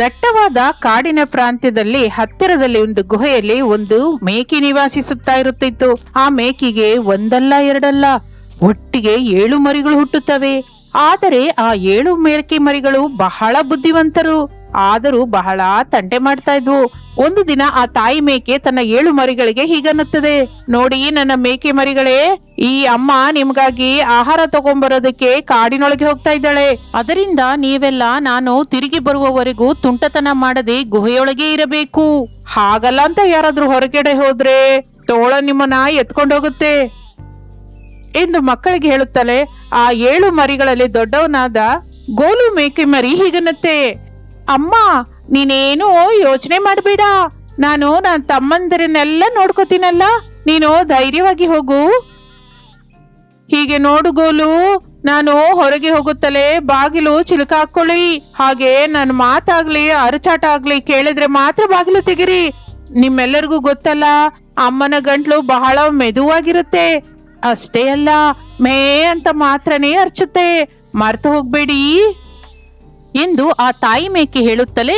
ದಟ್ಟವಾದ ಕಾಡಿನ ಪ್ರಾಂತ್ಯದಲ್ಲಿ ಹತ್ತಿರದಲ್ಲಿ ಒಂದು ಗುಹೆಯಲ್ಲಿ ಒಂದು ಮೇಕೆ ನಿವಾಸಿಸುತ್ತಾ ಇರುತ್ತಿತ್ತು. ಆ ಮೇಕೆಗೆ ಒಂದಲ್ಲ ಎರಡಲ್ಲ ಒಟ್ಟಿಗೆ 7 ಮರಿಗಳು ಹುಟ್ಟುತ್ತವೆ. ಆದರೆ ಆ 7 ಮೇಕೆ ಮರಿಗಳು ಬಹಳ ಬುದ್ಧಿವಂತರು, ಆದರೂ ಬಹಳ ತಂಟೆ ಮಾಡ್ತಾ ಇದ್ವು. ಒಂದು ದಿನ ಆ ತಾಯಿ ಮೇಕೆ ತನ್ನ 7 ಮರಿಗಳಿಗೆ ಹೀಗನ್ನುತ್ತದೆ, ನೋಡಿ ನನ್ನ ಮೇಕೆ ಮರಿಗಳೇ, ಈ ಅಮ್ಮ ನಿಮ್ಗಾಗಿ ಆಹಾರ ತಗೊಂಡ್ಬರೋದಕ್ಕೆ ಕಾಡಿನೊಳಗೆ ಹೋಗ್ತಾ ಇದ್ದಾಳೆ. ಅದರಿಂದ ನೀವೆಲ್ಲ ನಾನು ತಿರುಗಿ ಬರುವವರೆಗೂ ತುಂಟತನ ಮಾಡದೆ ಗುಹೆಯೊಳಗೆ ಇರಬೇಕು. ಹಾಗಲ್ಲ ಅಂತ ಯಾರಾದ್ರೂ ಹೊರಗಡೆ ಹೋದ್ರೆ ತೋಳ ನಿಮ್ಮನ್ನ ಎತ್ಕೊಂಡೋಗುತ್ತೆ ಎಂದು ಮಕ್ಕಳಿಗೆ ಹೇಳುತ್ತಲೇ ಆ 7 ಮರಿಗಳಲ್ಲಿ ದೊಡ್ಡವನಾದ ಗೋಲು ಮೇಕೆ ಮರಿ ಹೀಗನ್ನತ್ತೆ, ಅಮ್ಮ ನೀನೇನು ಯೋಚನೆ ಮಾಡಬೇಡ, ನಾನು ನನ್ನ ತಮ್ಮಂದಿರನ್ನೆಲ್ಲ ನೋಡ್ಕೋತೀನಲ್ಲ, ನೀನು ಧೈರ್ಯವಾಗಿ ಹೋಗು. ಹೀಗೆ ನೋಡು ಗೋಲು, ನಾನು ಹೊರಗೆ ಹೋಗುತ್ತಲೇ ಬಾಗಿಲು ಚಿಲುಕ ಹಾಕೊಳ್ಳಿ. ಹಾಗೆ ನನ್ನ ಮಾತಾಗ್ಲಿ ಅರಚಾಟ ಆಗ್ಲಿ ಕೇಳಿದ್ರೆ ಮಾತ್ರ ಬಾಗಿಲು ತೆಗಿರಿ. ನಿಮ್ಮೆಲ್ಲರಿಗೂ ಗೊತ್ತಲ್ಲ, ಅಮ್ಮನ ಗಂಟ್ಲು ಬಹಳ ಮೆದುವಾಗಿರುತ್ತೆ, ಅಷ್ಟೇ ಅಲ್ಲ ಮೇ ಅಂತ ಮಾತ್ರನೇ ಅರ್ಚುತ್ತೆ, ಮರ್ತು ಹೋಗ್ಬೇಡಿ ಎಂದು ಆ ತಾಯಿ ಮೇಕೆ ಹೇಳುತ್ತಲೇ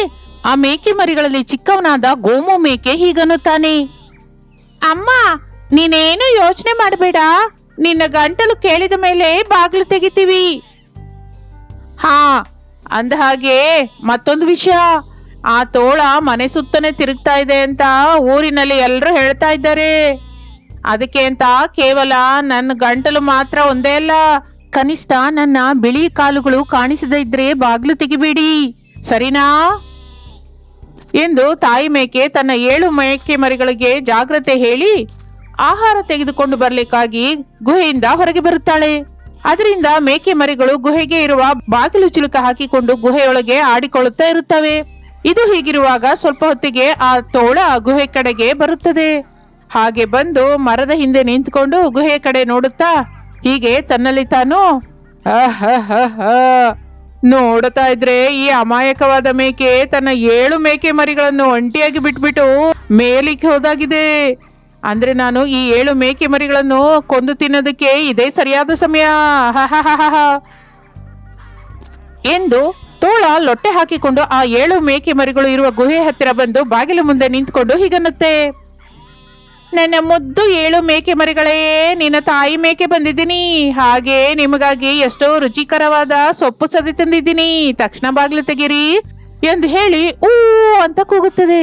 ಆ ಮೇಕೆ ಮರಿಗಳಲ್ಲಿ ಚಿಕ್ಕವನಾದ ಗೋಮು ಮೇಕೆ ಹೀಗನ್ನುತ್ತಾನೆ, ಅಮ್ಮ ನೀನೇನು ಯೋಚನೆ ಮಾಡಬೇಡ, ನಿನ್ನ ಗಂಟಲು ಕೇಳಿದ ಮೇಲೆ ಬಾಗಿಲು ತೆಗಿತೀವಿ. ಹಾ, ಅಂದ ಹಾಗೆ ಮತ್ತೊಂದು ವಿಷಯ, ಆ ತೋಳ ಮನೆ ಸುತ್ತನೆ ತಿರುಗ್ತಾ ಇದೆ ಅಂತ ಊರಿನಲ್ಲಿ ಎಲ್ಲರೂ ಹೇಳ್ತಾ ಇದ್ದಾರೆ. ಅದಕ್ಕೆ ಅಂತ ಕೇವಲ ನನ್ನ ಗಂಟಲು ಮಾತ್ರ ಒಂದೇ ಅಲ್ಲ, ಕನಿಷ್ಠ ನನ್ನ ಬಿಳಿ ಕಾಲುಗಳು ಕಾಣಿಸದೇ ಇದ್ರೆ ಬಾಗ್ಲು ತೆಗಿಬೇಡಿ, ಸರಿನಾ ಎಂದು ತಾಯಿ ಮೇಕೆ ತನ್ನ 7 ಮೇಕೆ ಮರಿಗಳಿಗೆ ಜಾಗ್ರತೆ ಹೇಳಿ ಆಹಾರ ತೆಗೆದುಕೊಂಡು ಬರ್ಲಿಕ್ಕಾಗಿ ಗುಹೆಯಿಂದ ಹೊರಗೆ ಬರುತ್ತಾಳೆ. ಅದರಿಂದ ಮೇಕೆ ಮರಿಗಳು ಗುಹೆಗೆ ಇರುವ ಬಾಗಿಲು ಚಿಲುಕ ಹಾಕಿಕೊಂಡು ಗುಹೆಯೊಳಗೆ ಆಡಿಕೊಳ್ಳುತ್ತಾ ಇರುತ್ತವೆ. ಇದು ಹೀಗಿರುವಾಗ ಸ್ವಲ್ಪ ಹೊತ್ತಿಗೆ ಆ ತೋಳ ಗುಹೆ ಕಡೆಗೆ ಬರುತ್ತದೆ. ಹಾಗೆ ಬಂದು ಮರದ ಹಿಂದೆ ನಿಂತ್ಕೊಂಡು ಗುಹೆ ಕಡೆ ನೋಡುತ್ತಾ ಹೀಗೆ ತನ್ನಲ್ಲಿ ತಾನು ನೋಡುತ್ತಾ ಇದ್ರೆ ಈ ಅಮಾಯಕವಾದ ಮೇಕೆ ತನ್ನ 7 ಮೇಕೆ ಮರಿಗಳನ್ನು ಒಂಟಿಯಾಗಿ ಬಿಟ್ಬಿಟ್ಟು ಮೇಲಿಕ್ಕೆ ಹೋದಾಗಿದೆ. ಅಂದ್ರೆ ನಾನು ಈ 7 ಮೇಕೆ ಮರಿಗಳನ್ನು ಕೊಂದು ತಿನ್ನೋದಕ್ಕೆ ಇದೇ ಸರಿಯಾದ ಸಮಯ ಎಂದು ತೋಳ ಲೊಟ್ಟೆ ಹಾಕಿಕೊಂಡು ಆ 7 ಮೇಕೆ ಮರಿಗಳು ಇರುವ ಗುಹೆ ಹತ್ತಿರ ಬಂದು ಬಾಗಿಲು ಮುಂದೆ ನಿಂತ್ಕೊಂಡು ಹೀಗನ್ನುತ್ತೆ, ನನ್ನ ಮುದ್ದು 7 ಮೇಕೆ ಮರಿಗಳೇ, ನಿನ್ನ ತಾಯಿ ಮೇಕೆ ಬಂದಿದ್ದೀನಿ, ಹಾಗೆ ನಿಮಗಾಗಿ ಎಷ್ಟೋ ರುಚಿಕರವಾದ ಸೊಪ್ಪು ಸದೆ ತಂದಿದ್ದೀನಿ, ತಕ್ಷಣ ಬಾಗಿಲು ತೆಗೀರಿ ಎಂದು ಹೇಳಿ ಊ ಅಂತ ಕೂಗುತ್ತದೆ.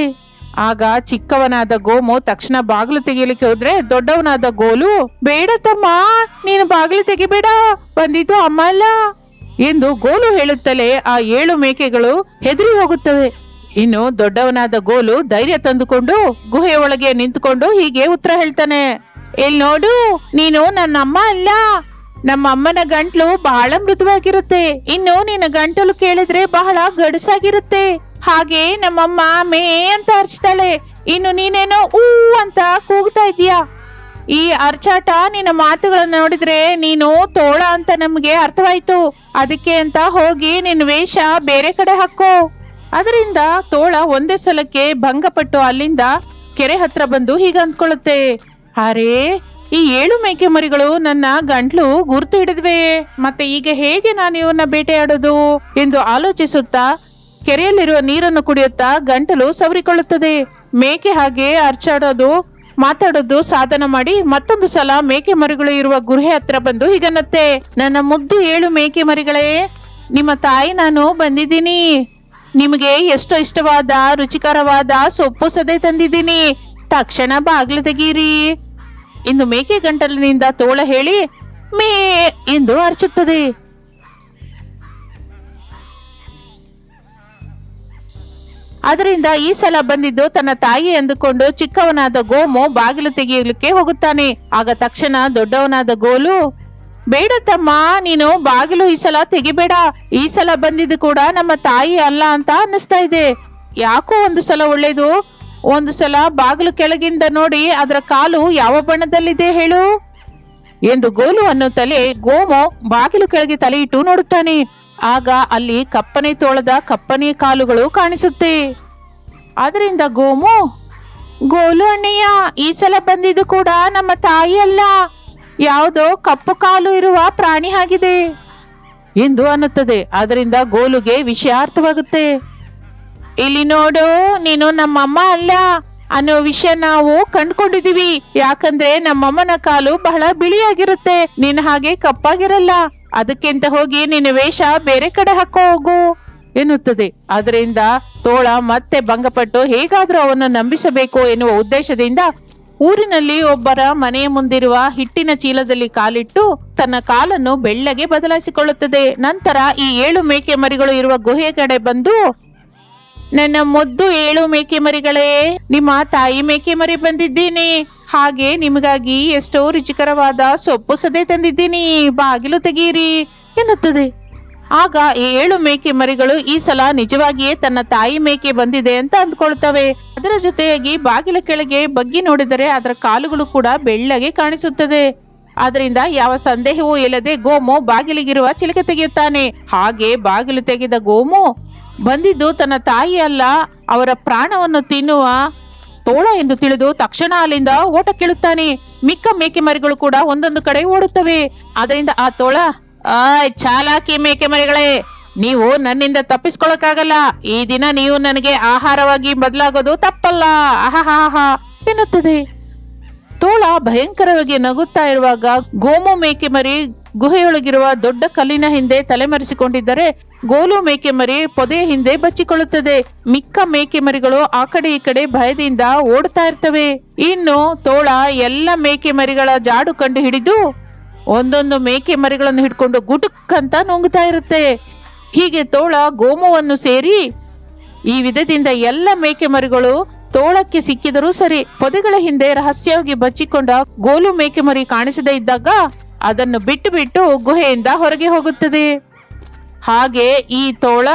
ಆಗ ಚಿಕ್ಕವನಾದ ಗೋಮು ತಕ್ಷಣ ಬಾಗಿಲು ತೆಗೆಯಲಿಕ್ಕೆ ಹೋದ್ರೆ ದೊಡ್ಡವನಾದ ಗೋಲು, ಬೇಡ ತಮ್ಮ, ನೀನು ಬಾಗಿಲು ತೆಗಿಬೇಡ, ಬಂದಿದ್ದು ಅಮ್ಮ ಅಲ್ಲ ಎಂದು ಗೋಲು ಹೇಳುತ್ತಲೇ ಆ 7 ಮೇಕೆಗಳು ಹೆದರಿ ಹೋಗುತ್ತವೆ. ಇನ್ನು ದೊಡ್ಡವನಾದ ಗೋಲು ಧೈರ್ಯ ತಂದುಕೊಂಡು ಗುಹೆಯ ಒಳಗೆ ನಿಂತುಕೊಂಡು ಹೀಗೆ ಉತ್ತರ ಹೇಳ್ತಾನೆ, ಇಲ್ಲಿ ನೋಡು, ನೀನು ನನ್ನ ಅಮ್ಮ ಅಲ್ಲ, ನಮ್ಮ ಅಮ್ಮನ ಗಂಟ್ಲು ಬಹಳ ಮೃದುವಾಗಿರುತ್ತೆ, ಇನ್ನು ನಿನ್ನ ಗಂಟಲು ಕೇಳಿದ್ರೆ ಬಹಳ ಗಡುಸಾಗಿರುತ್ತೆ, ಹಾಗೆ ನಮ್ಮಮ್ಮ ಮೇ ಅಂತ ಅರ್ಚ್ತಾಳೆ, ಇನ್ನು ನೀನೇನೋ ಊ ಅಂತ ಕೂಗ್ತಾ ಇದೀಯಾ. ಈ ಅರ್ಚಾಟ ನಿನ್ನ ಮಾತುಗಳನ್ನ ನೋಡಿದ್ರೆ ನೀನು ತೋಳ ಅಂತ ನಮ್ಗೆ ಅರ್ಥವಾಯ್ತು, ಅದಕ್ಕೆ ಅಂತ ಹೋಗಿ ನಿನ್ನ ವೇಷ ಬೇರೆ ಕಡೆ ಹಾಕೋ. ಅದರಿಂದ ತೋಳ ಒಂದೇ ಸಲಕ್ಕೆ ಭಂಗಪಟ್ಟು ಅಲ್ಲಿಂದ ಕೆರೆ ಹತ್ರ ಬಂದು ಹೀಗ ಅಂದ್ಕೊಳ್ಳುತ್ತೆ, ಅರೇ ಈ 7 ಮೇಕೆ ಮರಿಗಳು ನನ್ನ ಗಂಟ್ಲು ಗುರ್ತು ಹಿಡಿದ್ವೆ, ಮತ್ತೆ ಈಗ ಹೇಗೆ ನಾನು ಇವನ್ನ ಬೇಟೆಯಾಡೋದು ಎಂದು ಆಲೋಚಿಸುತ್ತಾ ಕೆರೆಯಲ್ಲಿರುವ ನೀರನ್ನು ಕುಡಿಯುತ್ತಾ ಗಂಟಲು ಸವರಿಕೊಳ್ಳುತ್ತದೆ. ಮೇಕೆ ಹಾಗೆ ಅರ್ಚಾಡೋದು ಮಾತಾಡೋದು ಸಾಧನ ಮಾಡಿ ಮತ್ತೊಂದು ಸಲ ಮೇಕೆ ಮರಿಗಳು ಇರುವ ಗುಹೆ ಹತ್ರ ಬಂದು ಹೀಗನ್ನತ್ತೆ, ನನ್ನ ಮುದ್ದು 7 ಮೇಕೆ ಮರಿಗಳೇ, ನಿಮ್ಮ ತಾಯಿ ನಾನು ಬಂದಿದ್ದೀನಿ, ನಿಮಗೆ ಎಷ್ಟೋ ಇಷ್ಟವಾದ ರುಚಿಕರವಾದ ಸೊಪ್ಪು ಸದೆ ತಂದಿದ್ದೀನಿ, ತಕ್ಷಣ ಬಾಗಿಲು ತೆಗೀರಿ ಎಂದು ಮೇಕೆ ಗಂಟಲಿನಿಂದ ತೋಳ ಹೇಳಿ ಮೇ ಎಂದು ಅರ್ಚುತ್ತದೆ. ಅದರಿಂದ ಈ ಸಲ ಬಂದಿದ್ದು ತನ್ನ ತಾಯಿ ಎಂದುಕೊಂಡು ಚಿಕ್ಕವನಾದ ಗೋಮು ಬಾಗಿಲು ತೆಗೆಯಲಿಕ್ಕೆ ಹೋಗುತ್ತಾನೆ. ಆಗ ತಕ್ಷಣ ದೊಡ್ಡವನಾದ ಗೋಲು, ಬೇಡ ತಮ್ಮ, ನೀನು ಬಾಗಿಲು ಈ ಸಲ ತೆಗಿಬೇಡ, ಈ ಸಲ ಬಂದಿದ್ದು ಕೂಡ ನಮ್ಮ ತಾಯಿ ಅಲ್ಲ ಅಂತ ಅನ್ನಿಸ್ತಾ ಇದೆ, ಯಾಕೋ ಒಂದು ಸಲ ಒಳ್ಳೇದು, ಒಂದು ಸಲ ಬಾಗಿಲು ಕೆಳಗಿಂದ ನೋಡಿ ಅದರ ಕಾಲು ಯಾವ ಬಣ್ಣದಲ್ಲಿದೆ ಹೇಳು ಎಂದು ಗೋಲು ಅನ್ನುತ್ತಲೇ ಗೋಮು ಬಾಗಿಲು ಕೆಳಗೆ ತಲೆ ಇಟ್ಟು ನೋಡುತ್ತಾನೆ. ಆಗ ಅಲ್ಲಿ ಕಪ್ಪನೆ ತೋಳದ ಕಪ್ಪನೆ ಕಾಲುಗಳು ಕಾಣಿಸುತ್ತೆ. ಅದರಿಂದ ಗೋಲು ಅಣ್ಣಯ್ಯ, ಈ ಸಲ ಬಂದಿದ್ದು ಕೂಡ ನಮ್ಮ ತಾಯಿ ಅಲ್ಲ, ಯಾವುದೋ ಕಪ್ಪು ಕಾಲು ಇರುವ ಪ್ರಾಣಿ ಆಗಿದೆ ಎಂದು ಅನ್ನುತ್ತದೆ. ಅದರಿಂದ ಗೋಲುಗೆ ವಿಷಯ ಅರ್ಥವಾಗುತ್ತೆ. ಇಲ್ಲಿ ನೋಡು, ನೀನು ನಮ್ಮಮ್ಮ ಅಲ್ಲ ಅನ್ನೋ ವಿಷಯ ನಾವು ಕಂಡ್ಕೊಂಡಿದೀವಿ. ಯಾಕಂದ್ರೆ ನಮ್ಮಮ್ಮನ ಕಾಲು ಬಹಳ ಬಿಳಿಯಾಗಿರುತ್ತೆ, ನಿನ್ನ ಹಾಗೆ ಕಪ್ಪಾಗಿರಲ್ಲ. ಅದಕ್ಕಿಂತ ಹೋಗಿ ನಿನ್ನ ವೇಷ ಬೇರೆ ಕಡೆ ಹಾಕೋ ಹೋಗು ಎನ್ನುತ್ತದೆ. ಅದರಿಂದ ತೋಳ ಮತ್ತೆ ಭಂಗಪಟ್ಟು ಹೇಗಾದ್ರೂ ಅವನ್ನು ನಂಬಿಸಬೇಕು ಎನ್ನುವ ಉದ್ದೇಶದಿಂದ ಊರಿನಲ್ಲಿ ಒಬ್ಬರ ಮನೆಯ ಮುಂದಿರುವ ಹಿಟ್ಟಿನ ಚೀಲದಲ್ಲಿ ಕಾಲಿಟ್ಟು ತನ್ನ ಕಾಲನ್ನು ಬೆಳ್ಳಗೆ ಬದಲಾಯಿಸಿಕೊಳ್ಳುತ್ತದೆ. ನಂತರ ಈ 7 ಮೇಕೆ ಮರಿಗಳು ಇರುವ ಗುಹೆ ಕಡೆ ಬಂದು, ನನ್ನ ಮುದ್ದು 7 ಮೇಕೆ ಮರಿಗಳೇ, ನಿಮ್ಮ ತಾಯಿ ಮೇಕೆ ಮರಿ ಬಂದಿದ್ದೀನಿ. ಹಾಗೆ ನಿಮಗಾಗಿ ಎಷ್ಟೋ ರುಚಿಕರವಾದ ಸೊಪ್ಪು ಸದೆ ತಂದಿದ್ದೀನಿ, ಬಾಗಿಲು ತೆಗೀರಿ ಎನ್ನುತ್ತದೆ. ಆಗ ಈ 7 ಮೇಕೆ ಮರಿಗಳು ಈ ಸಲ ನಿಜವಾಗಿಯೇ ತನ್ನ ತಾಯಿ ಮೇಕೆ ಬಂದಿದೆ ಅಂತ ಅಂದ್ಕೊಳ್ತವೆ. ಅದರ ಜೊತೆಯಾಗಿ ಬಾಗಿಲ ಕೆಳಗೆ ಬಗ್ಗಿ ನೋಡಿದರೆ ಅದರ ಕಾಲುಗಳು ಕೂಡ ಬೆಳ್ಳಗೆ ಕಾಣಿಸುತ್ತದೆ. ಆದ್ರಿಂದ ಯಾವ ಸಂದೇಹವೂ ಇಲ್ಲದೆ ಗೋಮು ಬಾಗಿಲಿಗಿರುವ ಚಿಲಕೆ ತೆಗೆಯುತ್ತಾನೆ. ಹಾಗೆ ಬಾಗಿಲು ತೆಗೆದ ಗೋಮು ಬಂದಿದ್ದು ತನ್ನ ತಾಯಿ ಅಲ್ಲ, ಅವರ ಪ್ರಾಣವನ್ನು ತಿನ್ನುವ ತೋಳ ಎಂದು ತಿಳಿದು ತಕ್ಷಣ ಅಲ್ಲಿಂದ ಓಟ ಕೇಳುತ್ತಾನೆ. ಮಿಕ್ಕ ಮೇಕೆ ಮರಿಗಳು ಕೂಡ ಒಂದೊಂದು ಕಡೆ ಓಡುತ್ತವೆ. ಅದರಿಂದ ಆ ತೋಳ, ಚಾಲಾಕಿ ಮೇಕೆ ಮರಿಗಳೇ, ನೀವು ನನ್ನಿಂದ ತಪ್ಪಿಸ್ಕೊಳಕ್ಕಾಗಲ್ಲ. ಈ ದಿನ ನೀವು ನನಗೆ ಆಹಾರವಾಗಿ ಬದಲಾಗೋದು ತಪ್ಪಲ್ಲ, ಆಹಾಹಾ ಎನ್ನುತ್ತದೆ. ತೋಳ ಭಯಂಕರವಾಗಿ ನಗುತ್ತಾ ಇರುವಾಗ ಗೋಮು ಮೇಕೆ ಮರಿ ಗುಹೆಯೊಳಗಿರುವ ದೊಡ್ಡ ಕಲ್ಲಿನ ಹಿಂದೆ ತಲೆಮರೆಸಿಕೊಂಡಿದ್ದರೆ ಗೋಲು ಮೇಕೆ ಮರಿ ಪೊದೆಯ ಹಿಂದೆ ಬಚ್ಚಿಕೊಳ್ಳುತ್ತದೆ. ಮಿಕ್ಕ ಮೇಕೆ ಮರಿಗಳು ಆ ಕಡೆ ಈ ಕಡೆ ಭಯದಿಂದ ಓಡ್ತಾ ಇರ್ತವೆ. ಇನ್ನು ತೋಳ ಎಲ್ಲ ಮೇಕೆ ಮರಿಗಳ ಜಾಡು ಕಂಡು ಹಿಡಿದು ಒಂದೊಂದು ಮೇಕೆ ಮರಿಗಳನ್ನು ಹಿಡ್ಕೊಂಡು ಗುಟುಕ್ ಅಂತ ನುಂಗುತ್ತಾ ಇರುತ್ತೆ. ಹೀಗೆ ತೋಳ ಗೋಮುವನ್ನು ಸೇರಿ ಈ ವಿಧದಿಂದ ಎಲ್ಲ ಮೇಕೆ ಮರಿಗಳು ತೋಳಕ್ಕೆ ಸಿಕ್ಕಿದರೂ ಸರಿ, ಪೊದೆಗಳ ಹಿಂದೆ ರಹಸ್ಯವಾಗಿ ಬಚ್ಚಿಕೊಂಡ ಗೋಲು ಮೇಕೆ ಮರಿ ಕಾಣಿಸದೇ ಇದ್ದಾಗ ಅದನ್ನು ಬಿಟ್ಟು ಬಿಟ್ಟು ಗುಹೆಯಿಂದ ಹೊರಗೆ ಹೋಗುತ್ತದೆ. ಹಾಗೆ ಈ ತೋಳ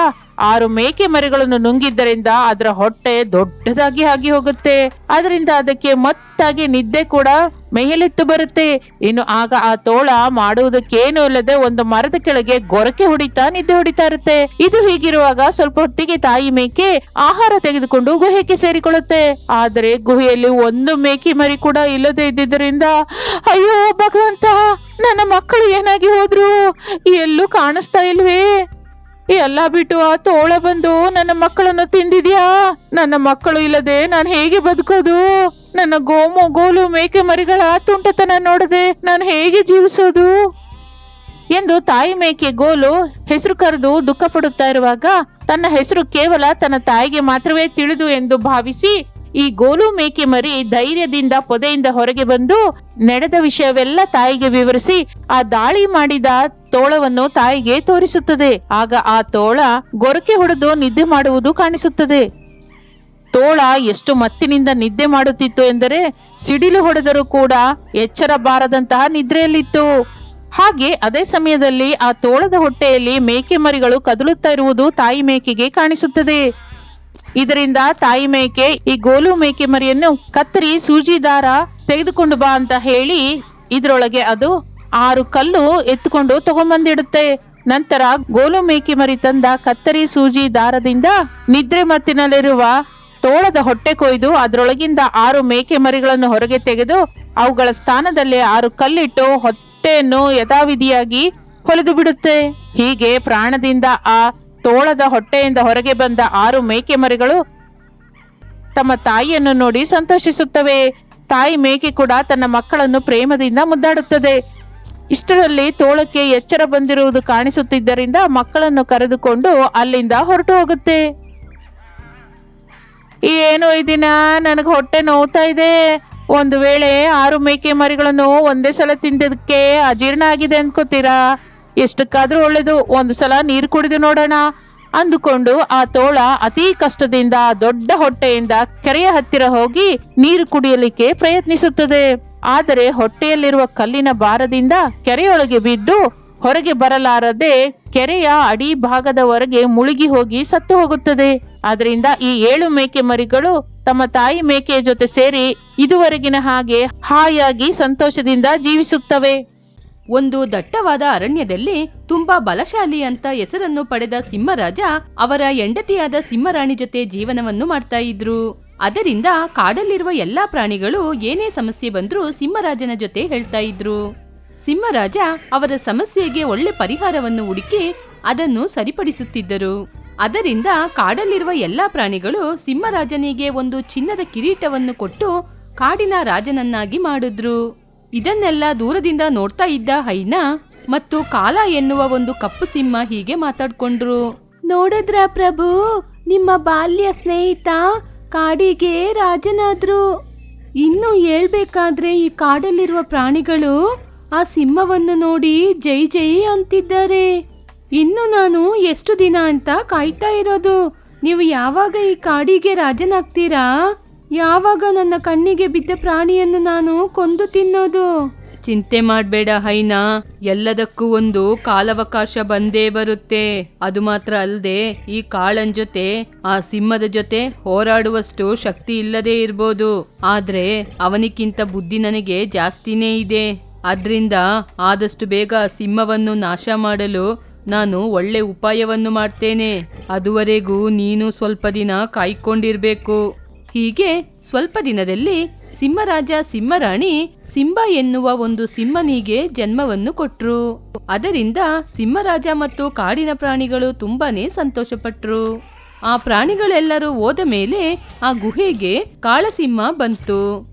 6 ಮೇಕೆ ಮರಿಗಳನ್ನು ನುಂಗಿದ್ದರಿಂದ ಅದರ ಹೊಟ್ಟೆ ದೊಡ್ಡದಾಗಿ ಆಗಿ ಹೋಗುತ್ತೆ. ಅದರಿಂದ ಅದಕ್ಕೆ ಮತ್ತಾಗಿ ನಿದ್ದೆ ಕೂಡ ಮೇಲೆತ್ತು ಬರುತ್ತೆ. ಇನ್ನು ಆಗ ಆ ತೋಳ ಮಾಡುವುದಕ್ಕೇನು ಇಲ್ಲದೆ ಒಂದು ಮರದ ಕೆಳಗೆ ಗೊರಕೆ ಹೊಡಿತಾ ನಿದ್ದೆ ಹೊಡಿತಾ ಇರುತ್ತೆ. ಇದು ಹೀಗಿರುವಾಗ ಸ್ವಲ್ಪ ಹೊತ್ತಿಗೆ ತಾಯಿ ಮೇಕೆ ಆಹಾರ ತೆಗೆದುಕೊಂಡು ಗುಹೆಗೆ ಸೇರಿಕೊಳ್ಳುತ್ತೆ. ಆದರೆ ಗುಹೆಯಲ್ಲಿ ಒಂದು ಮೇಕೆ ಮರಿ ಕೂಡ ಇಲ್ಲದೆ ಇದ್ದಿದ್ದರಿಂದ, ಅಯ್ಯೋ ಭಗವಂತ, ನನ್ನ ಮಕ್ಕಳು ಏನಾಗಿ ಹೋದ್ರು, ಎಲ್ಲೂ ಕಾಣಿಸ್ತಾ ಇಲ್ವೇ, ಎಲ್ಲ ಬಿಟ್ಟು ಆ ತೋಳ ಬಂದು ನನ್ನ ಮಕ್ಕಳನ್ನು ತಿಂದಿದ್ಯಾ, ನನ್ನ ಮಕ್ಕಳು ಇಲ್ಲದೆ ನಾನು ಹೇಗೆ ಬದುಕೋದು, ನನ್ನ ಗೋಲು ಮೇಕೆ ಮರಿಗಳ ತುಂಟತನ ನೋಡದೆ ನಾನು ಹೇಗೆ ಜೀವಿಸೋದು ಎಂದು ತಾಯಿ ಮೇಕೆ ಗೋಲು ಹೆಸರು ಕರೆದು ದುಃಖ ಪಡುತ್ತಾ ಇರುವಾಗ ತನ್ನ ಹೆಸರು ಕೇವಲ ತನ್ನ ತಾಯಿಗೆ ಮಾತ್ರವೇ ತಿಳಿದು ಎಂದು ಭಾವಿಸಿ ಈ ಗೋಲು ಮೇಕೆ ಮರಿ ಧೈರ್ಯದಿಂದ ಪೊದೆಯಿಂದ ಹೊರಗೆ ಬಂದು ನಡೆದ ವಿಷಯವೆಲ್ಲ ತಾಯಿಗೆ ವಿವರಿಸಿ ಆ ದಾಳಿ ಮಾಡಿದ ತೋಳವನ್ನು ತಾಯಿಗೆ ತೋರಿಸುತ್ತದೆ. ಆಗ ಆ ತೋಳ ಗೊರಕೆ ಹೊಡೆದು ನಿದ್ದೆ ಮಾಡುವುದು ಕಾಣಿಸುತ್ತದೆ. ತೋಳ ಎಷ್ಟು ಮತ್ತಿನಿಂದ ನಿದ್ದೆ ಮಾಡುತ್ತಿತ್ತು ಎಂದರೆ ಸಿಡಿಲು ಹೊಡೆದರೂ ಕೂಡ ಎಚ್ಚರ ಬಾರದಂತಹ ನಿದ್ರೆಯಲ್ಲಿತ್ತು. ಹಾಗೆ ಅದೇ ಸಮಯದಲ್ಲಿ ಆ ತೋಳದ ಹೊಟ್ಟೆಯಲ್ಲಿ ಮೇಕೆ ಮರಿಗಳು ಕದಲುತ್ತಾ ಇರುವುದು ತಾಯಿ ಮೇಕೆಗೆ ಕಾಣಿಸುತ್ತದೆ. ಇದರಿಂದ ತಾಯಿ ಮೇಕೆ ಈ ಗೋಲು ಮೇಕೆ ಮರಿಯನ್ನು ಕತ್ತರಿ ಸೂಜಿ ದಾರ ತೆಗೆದುಕೊಂಡು ಬಾ ಅಂತ ಹೇಳಿ ಇದ್ರೊಳಗೆ ಅದು 6 ಕಲ್ಲು ಎತ್ತುಕೊಂಡು ತಗೊಂಬಂದಿಡುತ್ತೆ. ನಂತರ ಗೋಲು ಮೇಕೆ ಮರಿ ತಂದ ಕತ್ತರಿ ಸೂಜಿ ದಾರದಿಂದ ನಿದ್ರೆ ಮತ್ತಿನಲ್ಲಿರುವ ತೋಳದ ಹೊಟ್ಟೆ ಕೊಯ್ದು ಅದರೊಳಗಿಂದ 6 ಮೇಕೆ ಮರಿಗಳನ್ನು ಹೊರಗೆ ತೆಗೆದು ಅವುಗಳ ಸ್ಥಾನದಲ್ಲಿ 6 ಕಲ್ಲಿಟ್ಟು ಹೊಟ್ಟೆಯನ್ನು ಯಥಾವಿಧಿಯಾಗಿ ಹೊಲಿದು ಬಿಡುತ್ತೆ. ಹೀಗೆ ಪ್ರಾಣದಿಂದ ಆ ತೋಳದ ಹೊಟ್ಟೆಯಿಂದ ಹೊರಗೆ ಬಂದ 6 ಮೇಕೆ ಮರಿಗಳು ತಮ್ಮ ತಾಯಿಯನ್ನು ನೋಡಿ ಸಂತೋಷಿಸುತ್ತವೆ. ತಾಯಿ ಮೇಕೆ ಕೂಡ ತನ್ನ ಮಕ್ಕಳನ್ನು ಪ್ರೇಮದಿಂದ ಮುದ್ದಾಡುತ್ತದೆ. ಇಷ್ಟರಲ್ಲಿ ತೋಳಕ್ಕೆ ಎಚ್ಚರ ಬಂದಿರುವುದು ಕಾಣಿಸುತ್ತಿದ್ದರಿಂದ ಮಕ್ಕಳನ್ನು ಕರೆದುಕೊಂಡು ಅಲ್ಲಿಂದ ಹೊರಟು ಹೋಗುತ್ತೆ. ಏನು ಈ ದಿನ ನನಗೆ ಹೊಟ್ಟೆ ನೋವ್ತಾ ಇದೆ, ಒಂದು ವೇಳೆ 6 ಮೇಕೆ ಮರಿಗಳನ್ನು ಒಂದೇ ಸಲ ತಿಂದದಕ್ಕೆ ಅಜೀರ್ಣ ಆಗಿದೆ ಅನ್ಕೋತೀರಾ? ಎಷ್ಟಕ್ಕಾದ್ರೂ ಒಳ್ಳೇದು, ಒಂದು ಸಲ ನೀರು ಕುಡಿದು ನೋಡೋಣ ಅಂದುಕೊಂಡು ಆ ತೋಳ ಅತಿ ಕಷ್ಟದಿಂದ ದೊಡ್ಡ ಹೊಟ್ಟೆಯಿಂದ ಕೆರೆಯ ಹತ್ತಿರ ಹೋಗಿ ನೀರು ಕುಡಿಯಲಿಕ್ಕೆ ಪ್ರಯತ್ನಿಸುತ್ತದೆ. ಆದರೆ ಹೊಟ್ಟೆಯಲ್ಲಿರುವ ಕಲ್ಲಿನ ಭಾರದಿಂದ ಕೆರೆಯೊಳಗೆ ಬಿದ್ದು ಹೊರಗೆ ಬರಲಾರದೆ ಕೆರೆಯ ಅಡಿ ಭಾಗದವರೆಗೆ ಮುಳುಗಿ ಹೋಗಿ ಸತ್ತು ಹೋಗುತ್ತದೆ. ಅದರಿಂದ ಈ 7 ಮೇಕೆ ಮರಿಗಳು ತಮ್ಮ ತಾಯಿ ಮೇಕೆಯ ಜೊತೆ ಸೇರಿ ಇದುವರೆಗಿನ ಹಾಗೆ ಹಾಯಾಗಿ ಸಂತೋಷದಿಂದ ಜೀವಿಸುತ್ತವೆ. ಒಂದು ದಟ್ಟವಾದ ಅರಣ್ಯದಲ್ಲಿ ತುಂಬಾ ಬಲಶಾಲಿ ಅಂತ ಹೆಸರನ್ನು ಪಡೆದ ಸಿಂಹರಾಜ ಅವರ ಹೆಂಡತಿಯಾದ ಸಿಂಹರಾಣಿ ಜೊತೆ ಜೀವನವನ್ನು ಮಾಡ್ತಾ ಇದ್ರು. ಅದರಿಂದ ಕಾಡಲ್ಲಿರುವ ಎಲ್ಲಾ ಪ್ರಾಣಿಗಳು ಏನೇ ಸಮಸ್ಯೆ ಬಂದ್ರೂ ಸಿಂಹರಾಜನ ಜೊತೆ ಹೇಳ್ತಾ ಇದ್ರು. ಸಿಂಹರಾಜ ಅವರ ಸಮಸ್ಯೆಗೆ ಒಳ್ಳೆ ಪರಿಹಾರವನ್ನು ಹುಡುಕಿ ಅದನ್ನು ಸರಿಪಡಿಸುತ್ತಿದ್ದರು. ಅದರಿಂದ ಕಾಡಲ್ಲಿರುವ ಎಲ್ಲಾ ಪ್ರಾಣಿಗಳು ಸಿಂಹರಾಜನಿಗೆ ಒಂದು ಚಿನ್ನದ ಕಿರೀಟವನ್ನು ಕೊಟ್ಟು ಕಾಡಿನ ರಾಜನನ್ನಾಗಿ ಮಾಡಿದ್ರು. ಇದನ್ನೆಲ್ಲ ದೂರದಿಂದ ನೋಡ್ತಾ ಇದ್ದ ಹೈನಾ ಮತ್ತು ಕಾಲ ಎನ್ನುವ ಒಂದು ಕಪ್ಪು ಸಿಂಹ ಹೀಗೆ ಮಾತಾಡ್ಕೊಂಡ್ರು. ನೋಡಿದ್ರ ಪ್ರಭು, ನಿಮ್ಮ ಬಾಲ್ಯ ಸ್ನೇಹಿತ ಕಾಡಿಗೆ ರಾಜನಾದ್ರು. ಇನ್ನು ಹೇಳ್ಬೇಕಾದ್ರೆ ಈ ಕಾಡಲ್ಲಿರುವ ಪ್ರಾಣಿಗಳು ಆ ಸಿಂಹವನ್ನು ನೋಡಿ ಜೈ ಜೈ ಅಂತಿದ್ದಾರೆ. ಇನ್ನು ನಾನು ಎಷ್ಟು ದಿನ ಅಂತ ಕಾಯ್ತಾ ಇರೋದು. ನೀವು ಯಾವಾಗ ಈ ಕಾಡಿಗೆ ರಾಜನಾಗ್ತೀರಾ? ಯಾವಾಗ ನನ್ನ ಕಣ್ಣಿಗೆ ಬಿದ್ದ ಪ್ರಾಣಿಯನ್ನು ನಾನು ಕೊಂದು ತಿನ್ನೋದು? ಚಿಂತೆ ಮಾಡಬೇಡ ಹೈನಾ, ಎಲ್ಲದಕ್ಕೂ ಒಂದು ಕಾಲಾವಕಾಶ ಬಂದೇ ಬರುತ್ತೆ. ಅದು ಮಾತ್ರ ಅಲ್ಲದೆ ಈ ಕಾಳನ್ ಜೊತೆ ಆ ಸಿಂಹದ ಜೊತೆ ಹೋರಾಡುವಷ್ಟು ಶಕ್ತಿ ಇಲ್ಲದೆ ಇರ್ಬೋದು, ಆದ್ರೆ ಅವನಿಗಿಂತ ಬುದ್ಧಿ ನನಗೆ ಜಾಸ್ತಿನೇ ಇದೆ. ಅದ್ರಿಂದ ಆದಷ್ಟು ಬೇಗ ಸಿಂಹವನ್ನು ನಾಶ ಮಾಡಲು ನಾನು ಒಳ್ಳೆ ಉಪಾಯವನ್ನು ಮಾಡ್ತೇನೆ. ಅದುವರೆಗೂ ನೀನು ಸ್ವಲ್ಪ ದಿನ ಕಾಯ್ಕೊಂಡಿರ್ಬೇಕು. ಹೀಗೆ ಸ್ವಲ್ಪ ದಿನದಲ್ಲಿ ಸಿಂಹರಾಜ ಸಿಂಹರಾಣಿ ಸಿಂಬಾ ಎನ್ನುವ ಒಂದು ಸಿಂಹನಿಗೆ ಜನ್ಮವನ್ನು ಕೊಟ್ರು. ಅದರಿಂದ ಸಿಂಹರಾಜ ಮತ್ತು ಕಾಡಿನ ಪ್ರಾಣಿಗಳು ತುಂಬಾನೇ ಸಂತೋಷಪಟ್ರು. ಆ ಪ್ರಾಣಿಗಳೆಲ್ಲರೂ ಹೋದ ಮೇಲೆ ಆ ಗುಹೆಗೆ ಕಾಳಸಿಂಹ ಬಂತು.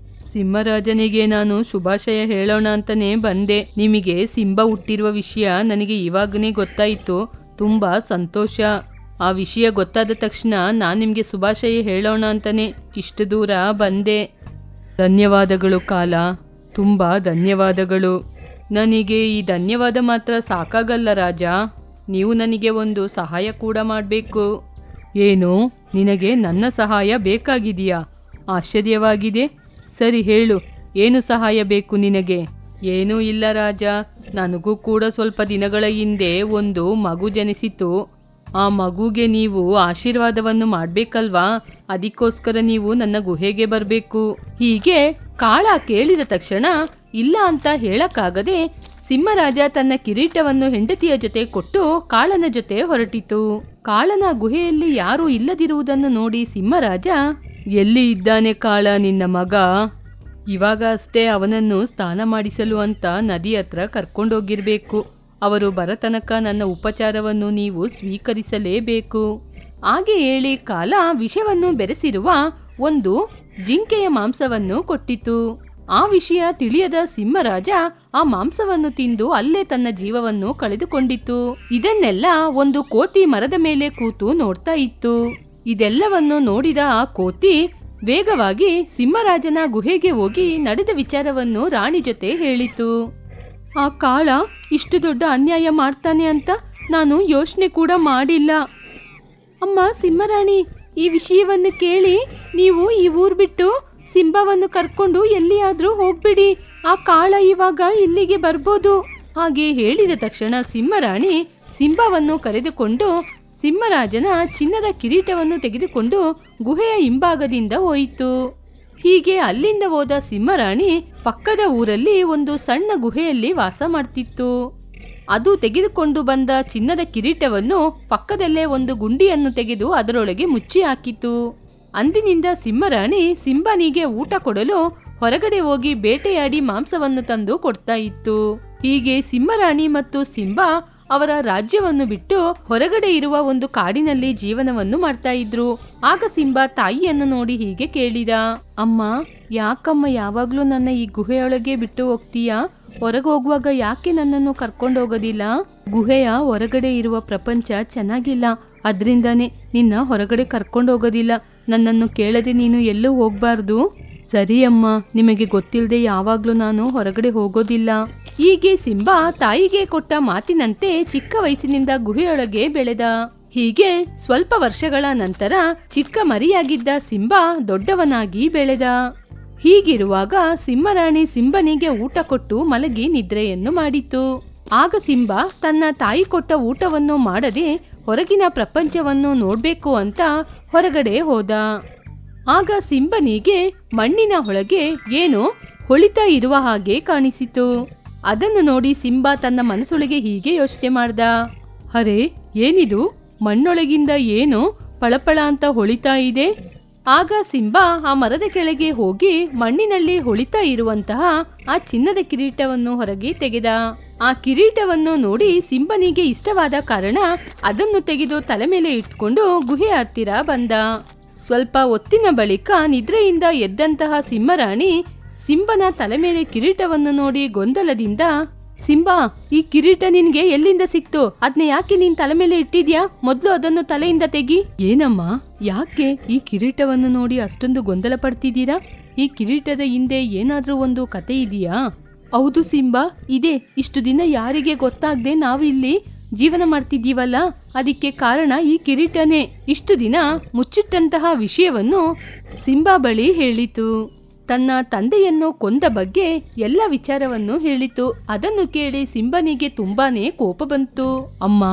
ಸಿಂಹರಾಜನಿಗೆ ನಾನು ಶುಭಾಶಯ ಹೇಳೋಣ ಅಂತಾನೆ ಬಂದೆ. ನಿಮಗೆ ಸಿಂಹ ಹುಟ್ಟಿರುವ ವಿಷಯ ನನಗೆ ಇವಾಗನೇ ಗೊತ್ತಾಯಿತು. ತುಂಬಾ ಸಂತೋಷ. ಆ ವಿಷಯ ಗೊತ್ತಾದ ತಕ್ಷಣ ನಾನು ನಿಮಗೆ ಶುಭಾಶಯ ಹೇಳೋಣ ಅಂತಾನೆ ಇಷ್ಟು ದೂರ ಬಂದೆ. ಧನ್ಯವಾದಗಳು ಕಾಲ, ತುಂಬ ಧನ್ಯವಾದಗಳು. ನನಗೆ ಈ ಧನ್ಯವಾದ ಮಾತ್ರ ಸಾಕಾಗಲ್ಲ ರಾಜ, ನೀವು ನನಗೆ ಒಂದು ಸಹಾಯ ಕೂಡ ಮಾಡಬೇಕು. ಏನು, ನಿನಗೆ ನನ್ನ ಸಹಾಯ ಬೇಕಾಗಿದೆಯಾ? ಆಶ್ಚರ್ಯವಾಗಿದೆ. ಸರಿ ಹೇಳು, ಏನು ಸಹಾಯ ಬೇಕು ನಿನಗೆ? ಏನೂ ಇಲ್ಲ ರಾಜ, ನನಗೂ ಕೂಡ ಸ್ವಲ್ಪ ದಿನಗಳ ಹಿಂದೆ ಒಂದು ಮಗು ಜನಿಸಿತು. ಆ ಮಗುಗೆ ನೀವು ಆಶೀರ್ವಾದವನ್ನು ಮಾಡಬೇಕಲ್ವಾ? ಅದಕ್ಕೋಸ್ಕರ ನೀವು ನನ್ನ ಗುಹೆಗೆ ಬರಬೇಕು. ಹೀಗೆ ಕಾಳ ಕೇಳಿದ ತಕ್ಷಣ ಇಲ್ಲ ಅಂತ ಹೇಳಕ್ಕಾಗದೆ ಸಿಂಹರಾಜ ತನ್ನ ಕಿರೀಟವನ್ನು ಹೆಂಡತಿಯ ಜೊತೆ ಕೊಟ್ಟು ಕಾಳನ ಜೊತೆ ಹೊರಟಿತು. ಕಾಳನ ಗುಹೆಯಲ್ಲಿ ಯಾರೂ ಇಲ್ಲದಿರುವುದನ್ನು ನೋಡಿ ಸಿಂಹರಾಜ, ಎಲ್ಲಿ ಇದ್ದಾನೆ ಕಾಳ ನಿನ್ನ ಮಗ? ಇವಾಗ ಅಷ್ಟೇ ಅವನನ್ನು ಸ್ನಾನ ಮಾಡಿಸಲು ಅಂತ ನದಿ ಹತ್ರ ಕರ್ಕೊಂಡೋಗಿರ್ಬೇಕು. ಅವರು ಬರತನಕ ನನ್ನ ಉಪಚಾರವನ್ನು ನೀವು ಸ್ವೀಕರಿಸಲೇಬೇಕು. ಹಾಗೆ ಹೇಳಿ ಕಾಲ ವಿಷವನ್ನು ಬೆರೆಸಿರುವ ಒಂದು ಜಿಂಕೆಯ ಮಾಂಸವನ್ನು ಕೊಟ್ಟಿತು. ಆ ವಿಷಯ ತಿಳಿಯದ ಸಿಂಹರಾಜ ಆ ಮಾಂಸವನ್ನು ತಿಂದು ಅಲ್ಲೇ ತನ್ನ ಜೀವವನ್ನು ಕಳೆದುಕೊಂಡಿತು. ಇದನ್ನೆಲ್ಲ ಒಂದು ಕೋತಿ ಮರದ ಮೇಲೆ ಕೂತು ನೋಡ್ತಾ ಇತ್ತು. ಇದೆಲ್ಲವನ್ನು ನೋಡಿದ ಆ ಕೋತಿ ವೇಗವಾಗಿ ಸಿಂಹರಾಜನ ಗುಹೆಗೆ ಹೋಗಿ ನಡೆದ ವಿಚಾರವನ್ನು ರಾಣಿ ಜೊತೆ ಹೇಳಿತು. ಆ ಕಾಳ ಇಷ್ಟು ದೊಡ್ಡ ಅನ್ಯಾಯ ಮಾಡ್ತಾನೆ ಅಂತ ನಾನು ಯೋಚನೆ ಕೂಡ ಮಾಡಿಲ್ಲ. ಅಮ್ಮ ಸಿಂಹರಾಣಿ, ಈ ವಿಷಯವನ್ನು ಕೇಳಿ ನೀವು ಈ ಊರು ಬಿಟ್ಟು ಸಿಂಹವನ್ನು ಕರ್ಕೊಂಡು ಎಲ್ಲಿಯಾದ್ರೂ ಹೋಗ್ಬಿಡಿ. ಆ ಕಾಳ ಇವಾಗ ಇಲ್ಲಿಗೆ ಬರ್ಬೋದು. ಹಾಗೆ ಹೇಳಿದ ತಕ್ಷಣ ಸಿಂಹರಾಣಿ ಸಿಂಹವನ್ನು ಕರೆದುಕೊಂಡು ಸಿಂಹರಾಜನ ಚಿನ್ನದ ಕಿರೀಟವನ್ನು ತೆಗೆದುಕೊಂಡು ಗುಹೆಯ ಹಿಂಭಾಗದಿಂದ ಹೋಯಿತು. ಹೀಗೆ ಅಲ್ಲಿಂದ ಹೋದ ಸಿಂಹರಾಣಿ ಪಕ್ಕದ ಊರಲ್ಲಿ ಒಂದು ಸಣ್ಣ ಗುಹೆಯಲ್ಲಿ ವಾಸ ಮಾಡ್ತಿತ್ತು. ಅದು ತೆಗೆದುಕೊಂಡು ಬಂದ ಚಿನ್ನದ ಕಿರೀಟವನ್ನು ಪಕ್ಕದಲ್ಲೇ ಒಂದು ಗುಂಡಿಯನ್ನು ತೆಗೆದು ಅದರೊಳಗೆ ಮುಚ್ಚಿ ಹಾಕಿತು. ಅಂದಿನಿಂದ ಸಿಂಹರಾಣಿ ಸಿಂಬನಿಗೆ ಊಟ ಕೊಡಲು ಹೊರಗಡೆ ಹೋಗಿ ಬೇಟೆಯಾಡಿ ಮಾಂಸವನ್ನು ತಂದು ಕೊಡ್ತಾ ಇತ್ತು. ಹೀಗೆ ಸಿಂಹರಾಣಿ ಮತ್ತು ಸಿಂಬ ಅವರ ರಾಜ್ಯವನ್ನು ಬಿಟ್ಟು ಹೊರಗಡೆ ಇರುವ ಒಂದು ಕಾಡಿನಲ್ಲಿ ಜೀವನವನ್ನು ಮಾಡ್ತಾ ಇದ್ರು. ಆಗ ಸಿಂಬ ತಾಯಿಯನ್ನು ನೋಡಿ ಹೀಗೆ ಕೇಳಿದ, ಅಮ್ಮ, ಯಾಕಮ್ಮ ಯಾವಾಗ್ಲೂ ನನ್ನ ಈ ಗುಹೆಯೊಳಗೆ ಬಿಟ್ಟು ಹೋಗ್ತೀಯಾ? ಹೊರಗೆ ಹೋಗುವಾಗ ಯಾಕೆ ನನ್ನನ್ನು ಕರ್ಕೊಂಡು ಹೋಗೋದಿಲ್ಲ? ಗುಹೆಯ ಹೊರಗಡೆ ಇರುವ ಪ್ರಪಂಚ ಚೆನ್ನಾಗಿಲ್ಲ, ಅದ್ರಿಂದಾನೇ ನಿನ್ನ ಹೊರಗಡೆ ಕರ್ಕೊಂಡು ಹೋಗೋದಿಲ್ಲ. ನನ್ನನ್ನು ಕೇಳದೆ ನೀನು ಎಲ್ಲೂ ಹೋಗ್ಬಾರ್ದು. ಸರಿ ಅಮ್ಮ, ನಿಮಗೆ ಗೊತ್ತಿಲ್ಲದೆ ಯಾವಾಗ್ಲೂ ನಾನು ಹೊರಗಡೆ ಹೋಗೋದಿಲ್ಲ. ಹೀಗೆ ಸಿಂಬ ತಾಯಿಗೆ ಕೊಟ್ಟ ಮಾತಿನಂತೆ ಚಿಕ್ಕ ವಯಸ್ಸಿನಿಂದ ಗುಹೆಯೊಳಗೆ ಬೆಳೆದ. ಹೀಗೆ ಸ್ವಲ್ಪ ವರ್ಷಗಳ ನಂತರ ಚಿಕ್ಕ ಮರಿಯಾಗಿದ್ದ ಸಿಂಬ ದೊಡ್ಡವನಾಗಿ ಬೆಳೆದ. ಹೀಗಿರುವಾಗ ಸಿಂಹರಾಣಿ ಸಿಂಬನಿಗೆ ಊಟ ಕೊಟ್ಟು ಮಲಗಿ ನಿದ್ರೆಯನ್ನು ಮಾಡಿತು. ಆಗ ಸಿಂಬ ತನ್ನ ತಾಯಿ ಕೊಟ್ಟ ಊಟವನ್ನು ಮಾಡದೆ ಹೊರಗಿನ ಪ್ರಪಂಚವನ್ನು ನೋಡ್ಬೇಕು ಅಂತ ಹೊರಗಡೆ ಹೋದ. ಆಗ ಸಿಂಬನಿಗೆ ಮಣ್ಣಿನ ಒಳಗೆ ಏನೋ ಹೊಳಿತಾ ಇರುವ ಹಾಗೆ ಕಾಣಿಸಿತು. ಅದನ್ನು ನೋಡಿ ಸಿಂಬ ತನ್ನ ಮನಸ್ಸೊಳಗೆ ಹೀಗೆ ಯೋಚನೆ ಮಾಡ್ದ, ಅರೆ ಏನಿದು, ಮಣ್ಣೊಳಗಿಂದ ಏನೋ ಪಳಪಳ ಅಂತ ಹೊಳಿತಾ ಇದೆ. ಆಗ ಸಿಂಬ ಆ ಮರದ ಕೆಳಗೆ ಹೋಗಿ ಮಣ್ಣಿನಲ್ಲಿ ಹೊಳಿತಾ ಇರುವಂತಹ ಆ ಚಿನ್ನದ ಕಿರೀಟವನ್ನು ಹೊರಗೆ ತೆಗೆದ. ಆ ಕಿರೀಟವನ್ನು ನೋಡಿ ಸಿಂಬನಿಗೆ ಇಷ್ಟವಾದ ಕಾರಣ ಅದನ್ನು ತೆಗೆದು ತಲೆ ಮೇಲೆ ಇಟ್ಕೊಂಡು ಗುಹೆ ಹತ್ತಿರ ಬಂದ. ಸ್ವಲ್ಪ ಹೊತ್ತಿನ ಬಳಿಕ ನಿದ್ರೆಯಿಂದ ಎದ್ದಂತಹ ಸಿಂಹರಾಣಿ ಸಿಂಬನ ತಲೆ ಮೇಲೆ ಕಿರೀಟವನ್ನು ನೋಡಿ ಗೊಂದಲದಿಂದ, ಸಿಂಬಾ, ಈ ಕಿರೀಟ ನಿನ್ಗೆ ಎಲ್ಲಿಂದ ಸಿಕ್ತು? ಅದ್ನ ಯಾಕೆ ನೀನ್ ತಲೆ ಮೇಲೆ ಇಟ್ಟಿದ್ಯಾ? ಮೊದ್ಲು ಅದನ್ನು ತಲೆಯಿಂದ ತೆಗಿ. ಏನಮ್ಮ, ಯಾಕೆ ಈ ಕಿರೀಟವನ್ನು ನೋಡಿ ಅಷ್ಟೊಂದು ಗೊಂದಲ ಪಡ್ತಿದ್ದೀರಾ? ಈ ಕಿರೀಟದ ಹಿಂದೆ ಏನಾದ್ರೂ ಒಂದು ಕತೆ ಇದೆಯಾ? ಹೌದು ಸಿಂಬಾ, ಇದೆ. ಇಷ್ಟು ದಿನ ಯಾರಿಗೆ ಗೊತ್ತಾಗದೆ ನಾವು ಇಲ್ಲಿ ಜೀವನ ಮಾಡ್ತಿದ್ದೀವಲ್ಲ, ಅದಕ್ಕೆ ಕಾರಣ ಈ ಕಿರೀಟನೇ. ಇಷ್ಟು ದಿನ ಮುಚ್ಚಿಟ್ಟಂತಹ ವಿಷಯವನ್ನು ಸಿಂಬಾ ಬಳಿ ಹೇಳಿತು. ತನ್ನ ತಂದೆಯನ್ನು ಕೊಂದ ಬಗ್ಗೆ ಎಲ್ಲ ವಿಚಾರವನ್ನು ಹೇಳಿತು. ಅದನ್ನು ಕೇಳಿ ಸಿಂಬನಿಗೆ ತುಂಬಾನೇ ಕೋಪ ಬಂತು. ಅಮ್ಮ,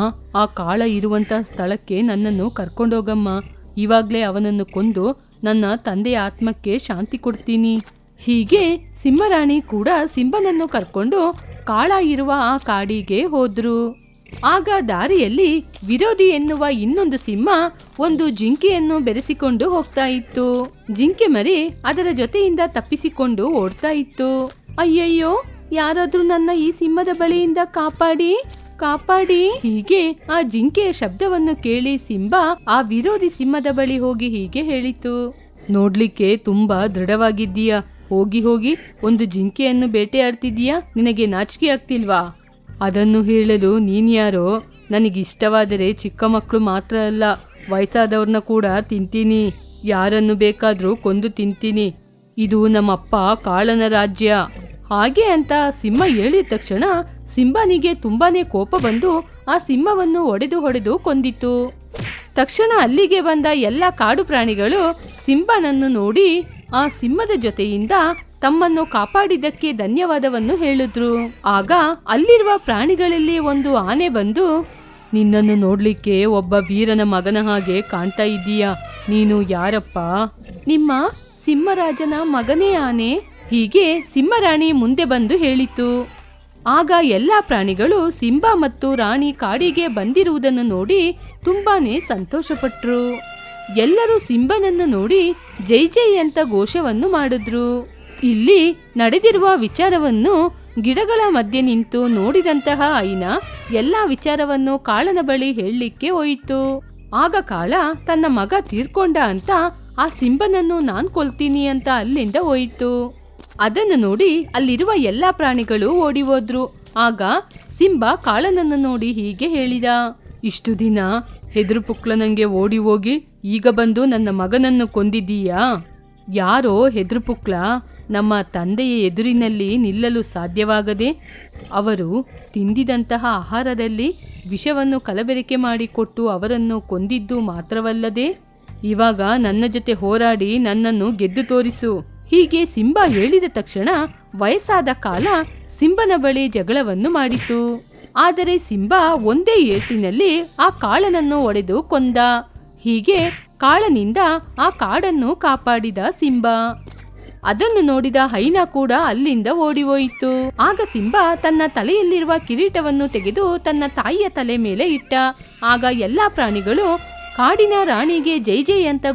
ಆ ಕಾಳ ಇರುವಂತ ಸ್ಥಳಕ್ಕೆ ನನ್ನನ್ನು ಕರ್ಕೊಂಡೋಗಮ್ಮ. ಇವಾಗ್ಲೇ ಅವನನ್ನು ಕೊಂದು ನನ್ನ ತಂದೆಯ ಆತ್ಮಕ್ಕೆ ಶಾಂತಿ ಕೊಡ್ತೀನಿ. ಹೀಗೆ ಸಿಂಹರಾಣಿ ಕೂಡ ಸಿಂಬನನ್ನು ಕರ್ಕೊಂಡು ಕಾಳ ಇರುವ ಆ ಕಾಡಿಗೆ ಹೋದ್ರು. ಆಗ ದಾರಿಯಲ್ಲಿ ವಿರೋಧಿ ಎನ್ನುವ ಇನ್ನೊಂದು ಸಿಂಹ ಒಂದು ಜಿಂಕೆಯನ್ನು ಬೆರೆಸಿಕೊಂಡು ಹೋಗ್ತಾ ಇತ್ತು. ಜಿಂಕೆ ಮರಿ ಅದರ ಜೊತೆಯಿಂದ ತಪ್ಪಿಸಿಕೊಂಡು ಓಡ್ತಾ ಇತ್ತು. ಅಯ್ಯಯ್ಯೋ, ಯಾರಾದ್ರೂ ನನ್ನ ಈ ಸಿಂಹದ ಬಳಿಯಿಂದ ಕಾಪಾಡಿ ಕಾಪಾಡಿ. ಹೀಗೆ ಆ ಜಿಂಕೆಯ ಶಬ್ದವನ್ನು ಕೇಳಿ ಸಿಂಬಾ ಆ ವಿರೋಧಿ ಸಿಂಹದ ಬಳಿ ಹೋಗಿ ಹೀಗೆ ಹೇಳಿತು, ನೋಡ್ಲಿಕ್ಕೆ ತುಂಬಾ ದೃಢವಾಗಿದ್ದೀಯಾ. ಹೋಗಿ ಹೋಗಿ ಒಂದು ಜಿಂಕೆಯನ್ನು ಬೇಟೆಯಾಡ್ತಿದ್ದೀಯಾ? ನಿನಗೆ ನಾಚಿಕೆ ಆಗ್ತಿಲ್ವಾ? ಅದನ್ನು ಹೇಳಲು ನೀನ್ಯಾರೋ? ನನಗಿಷ್ಟವಾದರೆ ಚಿಕ್ಕ ಮಕ್ಕಳು ಮಾತ್ರ ಅಲ್ಲ, ವಯಸ್ಸಾದವ್ರನ್ನ ಕೂಡ ತಿಂತೀನಿ. ಯಾರನ್ನು ಬೇಕಾದ್ರೂ ಕೊಂದು ತಿಂತೀನಿ. ಇದು ನಮ್ಮಪ್ಪ ಕಾಳನ ರಾಜ್ಯ. ಹಾಗೆ ಅಂತ ಸಿಂಹ ಹೇಳಿದ ತಕ್ಷಣ ಸಿಂಬನಿಗೆ ತುಂಬಾನೇ ಕೋಪ ಬಂದು ಆ ಸಿಂಹವನ್ನು ಹೊಡೆದು ಕೊಂದಿತು. ತಕ್ಷಣ ಅಲ್ಲಿಗೆ ಬಂದ ಎಲ್ಲ ಕಾಡು ಪ್ರಾಣಿಗಳು ಸಿಂಬನನ್ನು ನೋಡಿ ಆ ಸಿಂಹದ ಜೊತೆಯಿಂದ ತಮ್ಮನ್ನು ಕಾಪಾಡಿದ್ದಕ್ಕೆ ಧನ್ಯವಾದವನ್ನು ಹೇಳಿದ್ರು. ಆಗ ಅಲ್ಲಿರುವ ಪ್ರಾಣಿಗಳಲ್ಲಿ ಒಂದು ಆನೆ ಬಂದು, ನಿನ್ನನ್ನು ನೋಡ್ಲಿಕ್ಕೆ ಒಬ್ಬ ವೀರನ ಮಗನ ಹಾಗೆ ಕಾಣ್ತಾ ಇದ್ದೀಯಾ. ನೀನು ಯಾರಪ್ಪ? ನಿಮ್ಮ ಸಿಂಹರಾಜನ ಮಗನೇ ಆನೆ. ಹೀಗೆ ಸಿಂಹರಾಣಿ ಮುಂದೆ ಬಂದು ಹೇಳಿತು. ಆಗ ಎಲ್ಲಾ ಪ್ರಾಣಿಗಳು ಸಿಂಬಾ ಮತ್ತು ರಾಣಿ ಕಾಡಿಗೆ ಬಂದಿರುವುದನ್ನು ನೋಡಿ ತುಂಬಾನೇ ಸಂತೋಷಪಟ್ರು. ಎಲ್ಲರೂ ಸಿಂಬನನ್ನು ನೋಡಿ ಜೈ ಜೈ ಅಂತ ಘೋಷವನ್ನು ಮಾಡಿದ್ರು. ಇಲ್ಲಿ ನಡೆದಿರುವ ವಿಚಾರವನ್ನು ಗಿಡಗಳ ಮಧ್ಯೆ ನಿಂತು ನೋಡಿದಂತಹ ಐನ ಎಲ್ಲಾ ವಿಚಾರವನ್ನು ಕಾಳನ ಬಳಿ ಹೇಳಲಿಕ್ಕೆ ಹೋಯಿತು. ಆಗ ಕಾಳ ತನ್ನ ಮಗ ತೀರ್ಕೊಂಡ ಅಂತ ಆ ಸಿಂಬನನ್ನು ನಾನ್ ಕೊಲ್ತೀನಿ ಅಂತ ಅಲ್ಲಿಂದ ಹೋಯಿತು. ಅದನ್ನು ನೋಡಿ ಅಲ್ಲಿರುವ ಎಲ್ಲಾ ಪ್ರಾಣಿಗಳು ಓಡಿ ಹೋದ್ರು. ಆಗ ಸಿಂಬ ಕಾಳನನ್ನು ನೋಡಿ ಹೀಗೆ ಹೇಳಿದ, ಇಷ್ಟು ದಿನ ಹೆದರು ಪುಕ್ಲನಂಗೆ ಓಡಿ ಹೋಗಿ ಈಗ ಬಂದು ನನ್ನ ಮಗನನ್ನು ಕೊಂದಿದ್ದೀಯಾ? ಯಾರೋ ಹೆದರು ಪುಕ್ಲ ನಮ್ಮ ತಂದೆಯ ಎದುರಿನಲ್ಲಿ ನಿಲ್ಲಲು ಸಾಧ್ಯವಾಗದೆ ಅವರು ತಿಂದಿದಂತಹ ಆಹಾರದಲ್ಲಿ ವಿಷವನ್ನು ಕಲಬೆರಕೆ ಮಾಡಿಕೊಟ್ಟು ಅವರನ್ನು ಕೊಂದಿದ್ದು ಮಾತ್ರವಲ್ಲದೆ ಇವಾಗ ನನ್ನ ಜೊತೆ ಹೋರಾಡಿ ನನ್ನನ್ನು ಗೆದ್ದು ತೋರಿಸು. ಹೀಗೆ ಸಿಂಬಾ ಹೇಳಿದ ತಕ್ಷಣ ವಯಸ್ಸಾದ ಕಾಲ ಸಿಂಬನ ಬಳಿ ಜಗಳವನ್ನು ಮಾಡಿತು. ಆದರೆ ಸಿಂಬಾ ಒಂದೇ ಏಟಿನಲ್ಲಿ ಆ ಕಾಳನನ್ನು ಹೊಡೆದು ಕೊಂದ. ಹೀಗೆ ಕಾಳನಿಂದ ಆ ಕಾಡನ್ನು ಕಾಪಾಡಿದ ಸಿಂಬಾ. ಅದನ್ನು ನೋಡಿದ ಹೈನ ಕೂಡ ಅಲ್ಲಿಂದ ಓಡಿ ಹೋಯಿತು. ಆಗ ಸಿಂಬಾ ತನ್ನ ತಲೆಯಲ್ಲಿರುವ ಕಿರೀಟವನ್ನು ತೆಗೆದು ತನ್ನ ತಾಯಿಯ ತಲೆ ಮೇಲೆ ಇಟ್ಟ. ಆಗ ಎಲ್ಲಾ ಪ್ರಾಣಿಗಳು ಕಾಡಿನ ರಾಣಿಗೆ ಜೈ ಜೈ ಅಂತ